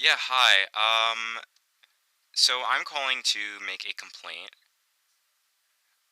Yeah, hi. So I'm calling to make a complaint.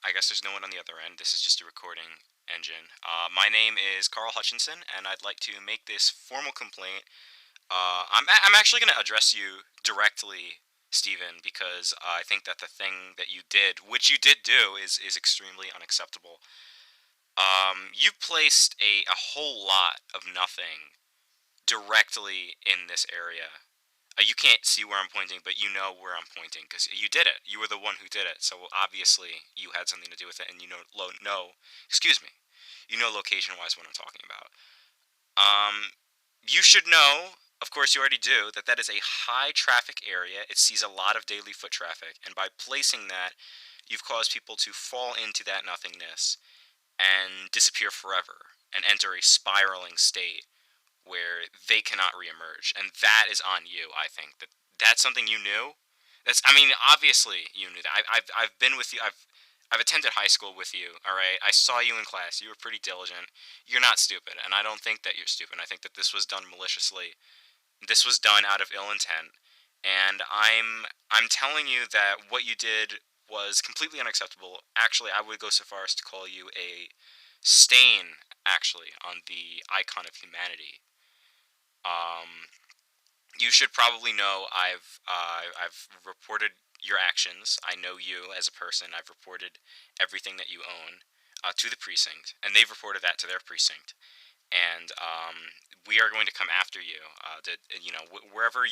I guess there's no one on the other end. This is just a recording engine. My name is Carl Hutchinson, and I'd like to make this formal complaint. I'm actually going to address you directly, Stephen, because I think that the thing that you did, which you did do, is extremely unacceptable. You placed a whole lot of nothing directly in this area. You can't see where I'm pointing, but you know where I'm pointing because you did it. You were the one who did it, so obviously you had something to do with it, and you excuse me, you know location-wise what I'm talking about. You should know, of course you already do, that that is a high traffic area. It sees a lot of daily foot traffic, and by placing that, you've caused people to fall into that nothingness and disappear forever and enter a spiraling state where they cannot reemerge, and that is on you. I think that that's something you knew. I mean, obviously you knew that. I've been with you. I've attended high school with you. All right, I saw you in class. You were pretty diligent. You're not stupid, and I don't think that you're stupid. I think that this was done maliciously. This was done out of ill intent, and I'm telling you that what you did was completely unacceptable. Actually, I would go so far as to call you a stain, actually, on the icon of humanity. Um, you should probably know I've reported your actions. I know you as a person. I've reported everything that you own to the precinct, and they've reported that to their precinct. And we are going to come after you. Wherever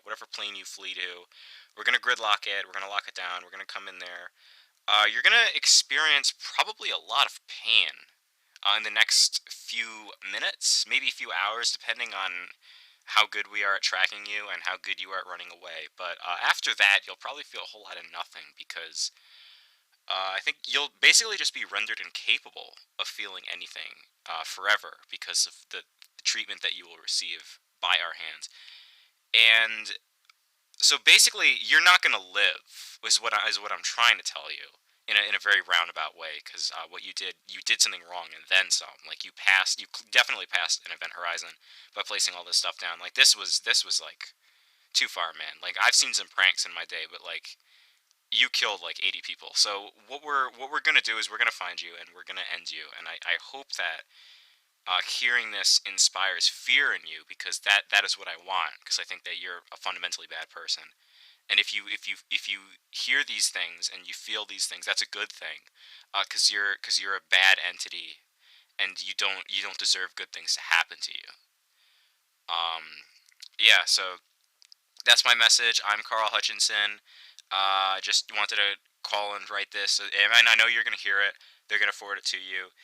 whatever plane you flee to, we're going to gridlock it. We're going to lock it down. We're going to come in there. You're going to experience probably a lot of pain in the next few minutes, maybe a few hours, depending on how good we are at tracking you and how good you are at running away. But after that, you'll probably feel a whole lot of nothing because I think you'll basically just be rendered incapable of feeling anything forever because of the treatment that you will receive by our hands. And so basically, you're not going to live, is what I'm trying to tell you. In a very roundabout way, because what you did something wrong and then some. Like you definitely passed an event horizon by placing all this stuff down. Like this was like too far, man. Like I've seen some pranks in my day, but like you killed like 80 people. So what we're gonna do is we're gonna find you and we're gonna end you. And I hope that hearing this inspires fear in you because that is what I want. Because I think that you're a fundamentally bad person. And if you hear these things and you feel these things, that's a good thing, because you're a bad entity and you don't deserve good things to happen to you. Yeah. So that's my message. I'm Carl Hutchinson. I just wanted to call and write this, and I know you're gonna hear it. They're gonna forward it to you.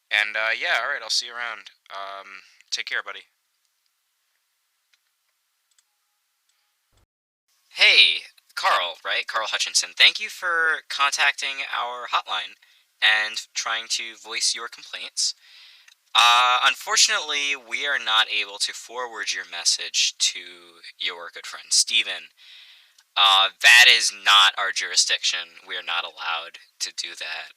And yeah, all right. I'll see you around. Take care, buddy. Hey, Carl, right? Carl Hutchinson. Thank you for contacting our hotline and trying to voice your complaints. Unfortunately, we are not able to forward your message to your good friend Steven. That is not our jurisdiction. We are not allowed to do that.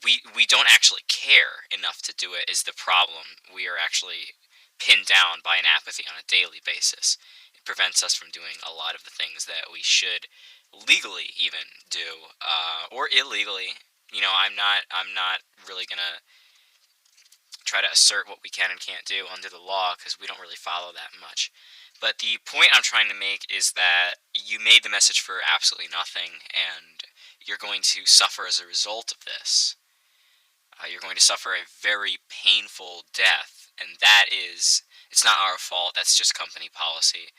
We don't actually care enough to do it is the problem. We are actually pinned down by an apathy on a daily basis. It prevents us from doing a lot of the things that we should legally even do, or illegally. I'm not really gonna try to assert what we can and can't do under the law because we don't really follow that much. But the point I'm trying to make is that you made the message for absolutely nothing, and you're going to suffer as a result of this. You're going to suffer a very painful death, and it's not our fault, that's just company policy,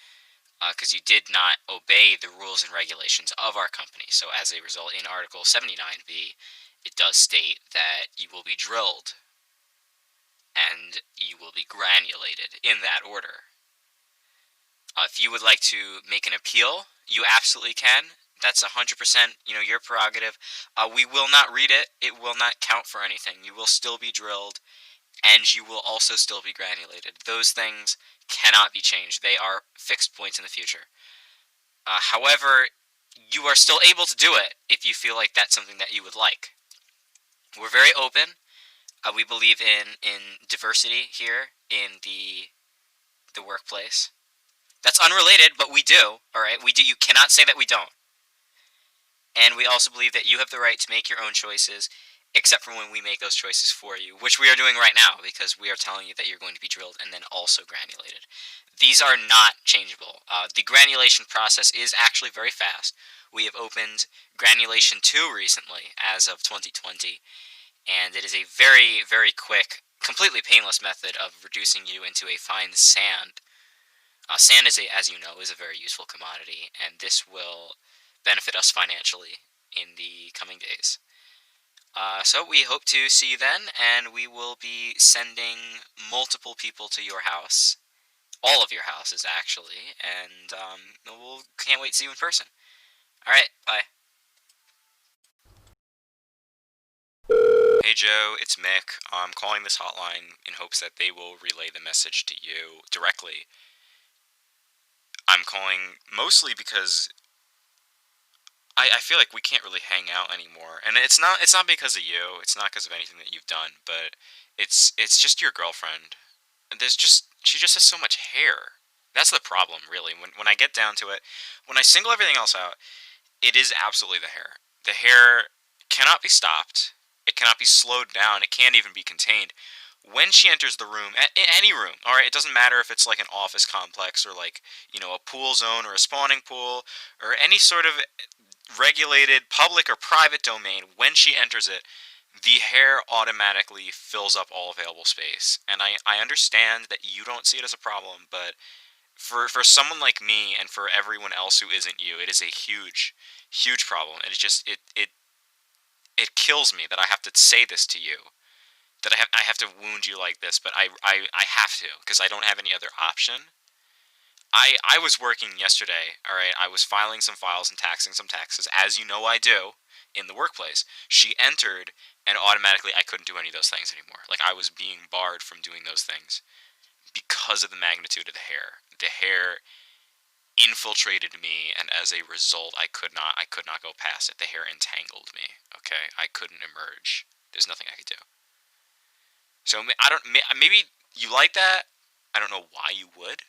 because you did not obey the rules and regulations of our company. So as a result, in Article 79B, it does state that you will be drilled, and you will be granulated in that order. If you would like to make an appeal, you absolutely can. That's 100%, your prerogative. We will not read it. It will not count for anything. You will still be drilled, and you will also still be granulated. Those things cannot be changed. They are fixed points in the future. However, you are still able to do it if you feel like that's something that you would like. We're very open. We believe in diversity here in the workplace. That's unrelated, but we do. All right, we do. You cannot say that we don't. And we also believe that you have the right to make your own choices, except for when we make those choices for you, which we are doing right now because we are telling you that you're going to be drilled and then also granulated. These are not changeable. The granulation process is actually very fast. We have opened granulation 2 recently, as of 2020, and it is a very, very quick, completely painless method of reducing you into a fine sand. Sand, as you know, is a very useful commodity, and this will benefit us financially in the coming days. So we hope to see you then, and we will be sending multiple people to your house, all of your houses actually, and we'll can't wait to see you in person. All right, bye. Hey Joe, it's Mick. I'm calling this hotline in hopes that they will relay the message to you directly. I'm calling mostly because I feel like we can't really hang out anymore, and it's not because of you. It's not because of anything that you've done, but it's just your girlfriend. She just has so much hair. That's the problem, really. When I get down to it, when I single everything else out, it is absolutely the hair. The hair cannot be stopped. It cannot be slowed down. It can't even be contained. When she enters the room, any room, all right, it doesn't matter if it's like an office complex or like, a pool zone or a spawning pool or any sort of regulated public or private domain, when she enters it, the hair automatically fills up all available space. And I understand that you don't see it as a problem, but for someone like me and for everyone else who isn't you, it is a huge, huge problem. And it kills me that I have to say this to you, that I have to wound you like this, but I have to because I don't have any other option. I was working yesterday, all right. I was filing some files and taxing some taxes, as you know I do, in the workplace. She entered, and automatically I couldn't do any of those things anymore. Like I was being barred from doing those things because of the magnitude of the hair. The hair infiltrated me, and as a result, I could not go past it. The hair entangled me. Okay, I couldn't emerge. There's nothing I could do. So I don't. Maybe you like that. I don't know why you would.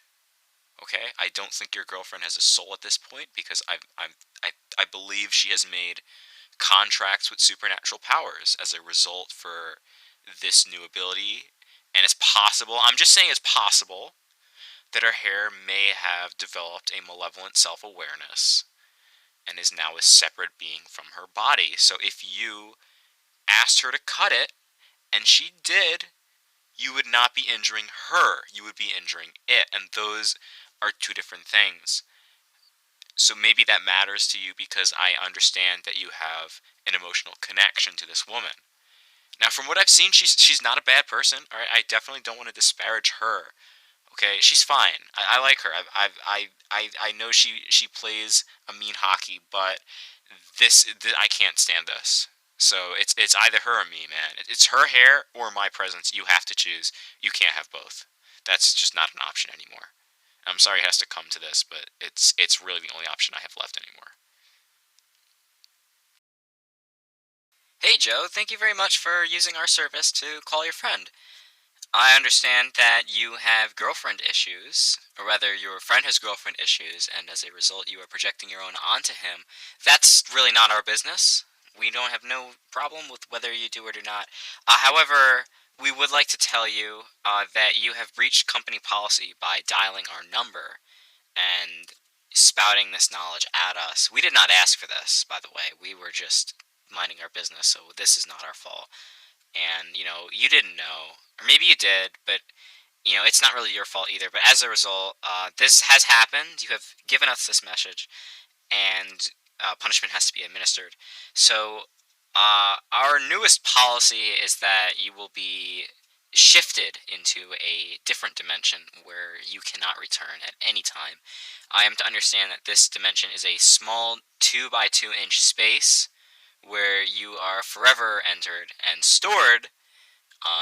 Okay, I don't think your girlfriend has a soul at this point because I believe she has made contracts with supernatural powers as a result for this new ability, and it's possible. I'm just saying it's possible that her hair may have developed a malevolent self-awareness and is now a separate being from her body. So if you asked her to cut it and she did, you would not be injuring her, you would be injuring it, and those are two different things. So maybe that matters to you because I understand that you have an emotional connection to this woman. Now, from what I've seen, she's not a bad person. All right, I definitely don't want to disparage her. Okay, she's fine. I like her. I know she plays a mean hockey, but I can't stand this. So it's either her or me, man. It's her hair or my presence. You have to choose. You can't have both. That's just not an option anymore. I'm sorry it has to come to this, but it's really the only option I have left anymore. Hey Joe, thank you very much for using our service to call your friend. I understand that you have girlfriend issues, or rather, your friend has girlfriend issues, and as a result, you are projecting your own onto him. That's really not our business. We don't have no problem with whether you do or do not. However, we would like to tell you that you have breached company policy by dialing our number and spouting this knowledge at us. We did not ask for this, by the way. We were just minding our business, so this is not our fault. And, you didn't know, or maybe you did, but, it's not really your fault either. But as a result, this has happened. You have given us this message, and punishment has to be administered. So, our newest policy is that you will be shifted into a different dimension where you cannot return at any time. I am to understand that this dimension is a small 2 by 2 inch space where you are forever entered and stored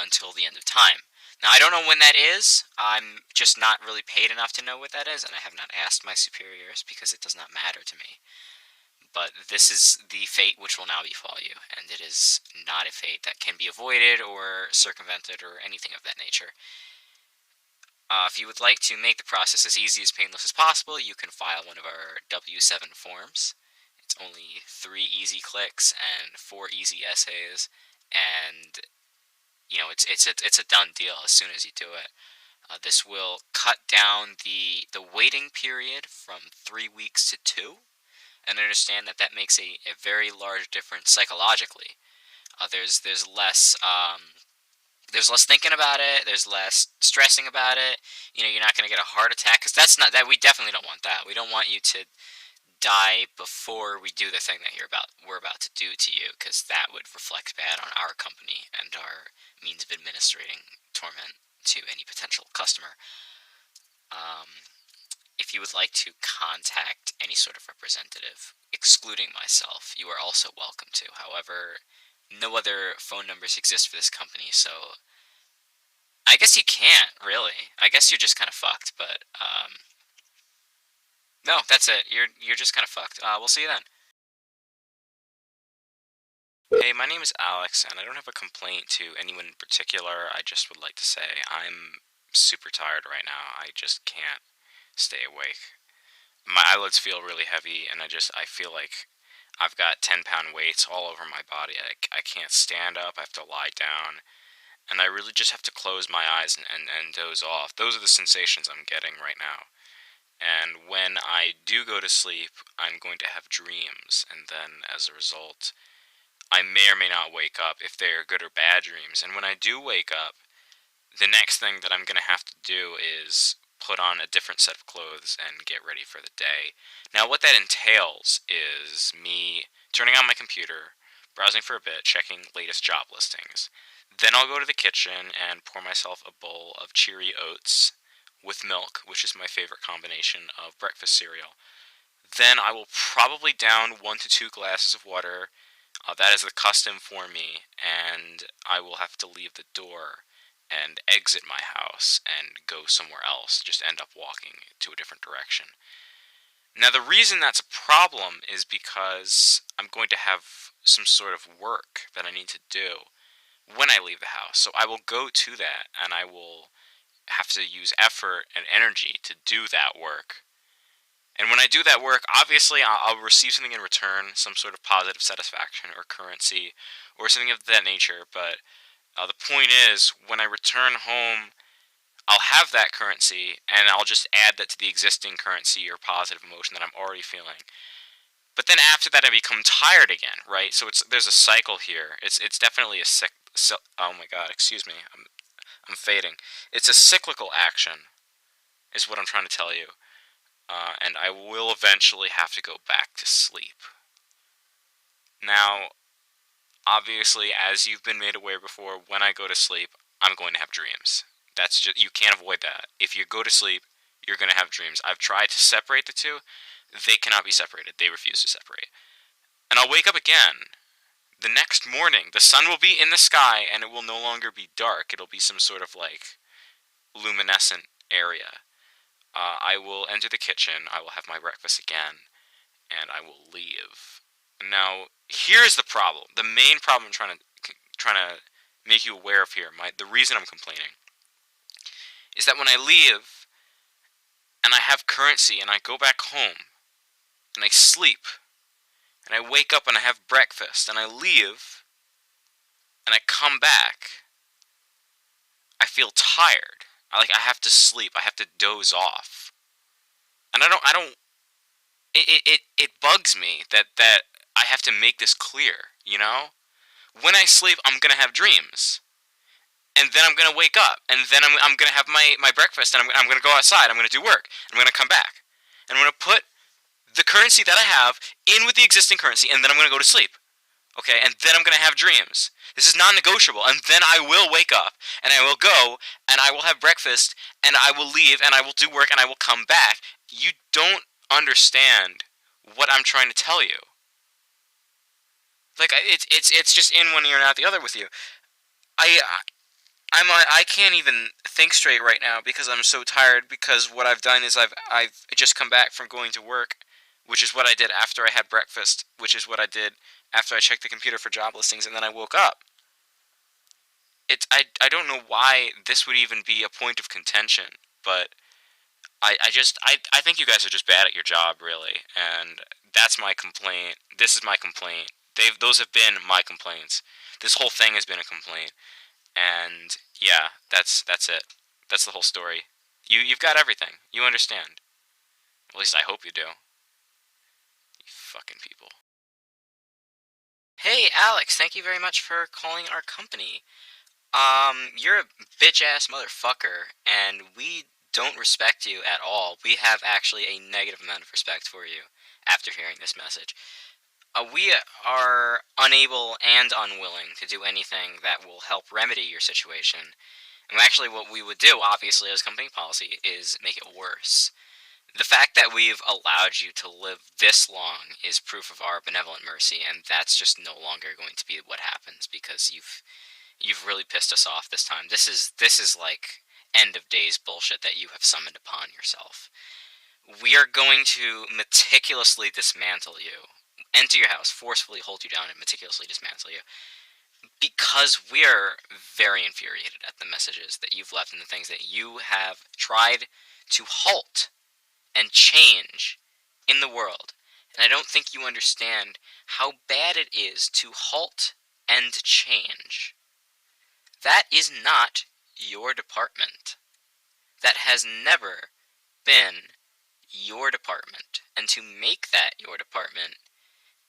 until the end of time. Now, I don't know when that is. I'm just not really paid enough to know what that is, and I have not asked my superiors because it does not matter to me. But this is the fate which will now befall you, and it is not a fate that can be avoided or circumvented or anything of that nature. If you would like to make the process as easy as painless as possible, you can file one of our W-7 forms. It's only 3 easy clicks and 4 easy essays, and it's a done deal as soon as you do it. This will cut down the waiting period from 3 weeks to 2, and understand that that makes a very large difference psychologically. There's less thinking about it. There's less stressing about it. You're not going to get a heart attack, because that's not that. We definitely don't want that. We don't want you to die before we do the thing that we're about to do to you, because that would reflect bad on our company and our means of administrating torment to any potential customer. Um, if you would like to contact any sort of representative, excluding myself, you are also welcome to. However, no other phone numbers exist for this company, so I guess you can't, really. I guess you're just kind of fucked, but, no, that's it. You're just kind of fucked. We'll see you then. Hey, my name is Alex, and I don't have a complaint to anyone in particular. I just would like to say I'm super tired right now. I just can't stay awake. My eyelids feel really heavy, and I feel like I've got 10-pound weights all over my body. I can't stand up. I have to lie down, and I really just have to close my eyes and doze off. Those are the sensations I'm getting right now. And when I do go to sleep, I'm going to have dreams, and then as a result, I may or may not wake up if they are good or bad dreams. And when I do wake up, the next thing that I'm going to have to do is put on a different set of clothes and get ready for the day. Now, what that entails is me turning on my computer, browsing for a bit, checking latest job listings. Then I'll go to the kitchen and pour myself a bowl of cheery oats with milk, which is my favorite combination of breakfast cereal. Then I will probably down 1 to 2 glasses of water. That is the custom for me, and I will have to leave the door and exit my house and go somewhere else, just end up walking to a different direction. Now, the reason that's a problem is because I'm going to have some sort of work that I need to do when I leave the house. So I will go to that, and I will have to use effort and energy to do that work. And when I do that work, obviously I'll receive something in return, some sort of positive satisfaction or currency or something of that nature. But the point is, when I return home, I'll have that currency, and I'll just add that to the existing currency or positive emotion that I'm already feeling. But then after that, I become tired again, right? So there's a cycle here. It's definitely oh my God, excuse me, I'm fading. It's a cyclical action, is what I'm trying to tell you. And I will eventually have to go back to sleep. Now, obviously, as you've been made aware before, when I go to sleep, I'm going to have dreams. That's just, you can't avoid that. If you go to sleep, you're going to have dreams. I've tried to separate the two. They cannot be separated. They refuse to separate. And I'll wake up again. The next morning, the sun will be in the sky, and it will no longer be dark. It'll be some sort of, like, luminescent area. I will enter the kitchen, I will have my breakfast again, and I will leave. Now, here's the problem. The main problem I'm trying to make you aware of here, the reason I'm complaining, is that when I leave, and I have currency, and I go back home, and I sleep, and I wake up and I have breakfast, and I leave, and I come back, I feel tired. I have to sleep. I have to doze off. And I don't it bugs me that I have to make this clear, you know? When I sleep, I'm going to have dreams. And then I'm going to wake up, and then I'm going to have my breakfast, and I'm going to go outside, I'm going to do work, I'm going to come back. And I'm going to put the currency that I have in with the existing currency, and then I'm going to go to sleep. Okay, and then I'm going to have dreams. This is non-negotiable, and then I will wake up, and I will go, and I will have breakfast, and I will leave, and I will do work, and I will come back. You don't understand what I'm trying to tell you. Like, it's just in one ear and out the other with you. I I can't even think straight right now because I'm so tired, because what I've done is I've just come back from going to work, which is what I did after I had breakfast, which is what I did after I checked the computer for job listings, and then I woke up. I don't know why this would even be a point of contention, but I think you guys are just bad at your job, really, and that's my complaint. This is my complaint. Those have been my complaints. This whole thing has been a complaint, and yeah, that's it. That's the whole story. You've got everything. You understand. At least I hope you do. You fucking people. Hey, Alex, thank you very much for calling our company. You're a bitch-ass motherfucker, and we don't respect you at all. We have actually a negative amount of respect for you after hearing this message. We are unable and unwilling to do anything that will help remedy your situation. And actually, what we would do, obviously, as company policy, is make it worse. The fact that we've allowed you to live this long is proof of our benevolent mercy, and that's just no longer going to be what happens because you've really pissed us off this time. This is like end of days bullshit that you have summoned upon yourself. We are going to meticulously dismantle you, enter your house, forcefully hold you down, and meticulously dismantle you because we are very infuriated at the messages that you've left and the things that you have tried to halt and change in the world. And I don't think you understand how bad it is to halt and change. That is not your department. That has never been your department. And to make that your department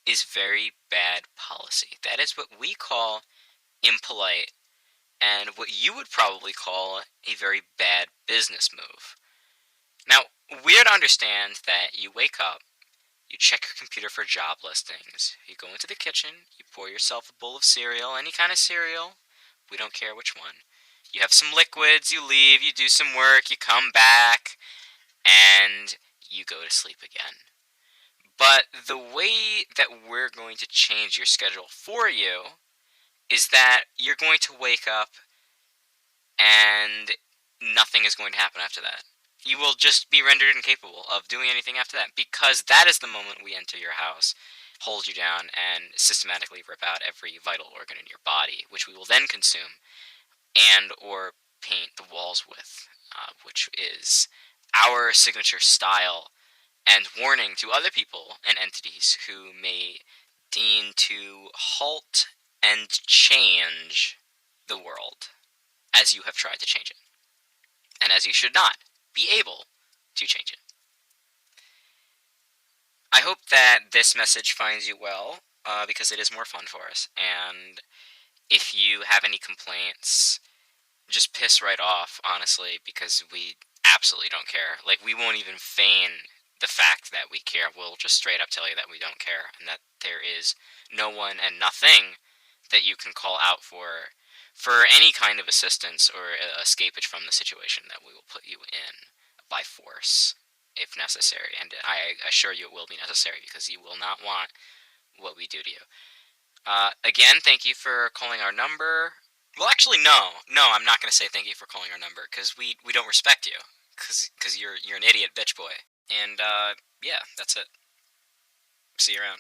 is very bad policy. That is what we call impolite, and what you would probably call a very bad business move. Now, we're to understand that you wake up, you check your computer for job listings, you go into the kitchen, you pour yourself a bowl of cereal, any kind of cereal, we don't care which one. You have some liquids, you leave, you do some work, you come back, and you go to sleep again. But the way that we're going to change your schedule for you is that you're going to wake up and nothing is going to happen after that. You will just be rendered incapable of doing anything after that, because that is the moment we enter your house, hold you down, and systematically rip out every vital organ in your body, which we will then consume and or paint the walls with, which is our signature style and warning to other people and entities who may deign to halt and change the world as you have tried to change it, and as you should not be able to change it. I hope that this message finds you well, because it is more fun for us, and if you have any complaints, just piss right off, honestly, because we absolutely don't care. Like, we won't even feign the fact that we care. We'll just straight up tell you that we don't care, and that there is no one and nothing that you can call out for any kind of assistance or escapage from the situation, that we will put you in by force if necessary. And I assure you it will be necessary, because you will not want what we do to you. Again, thank you for calling our number. Well, actually, no, I'm not going to say thank you for calling our number, because we don't respect you, because you're an idiot bitch boy. And yeah, that's it. See you around.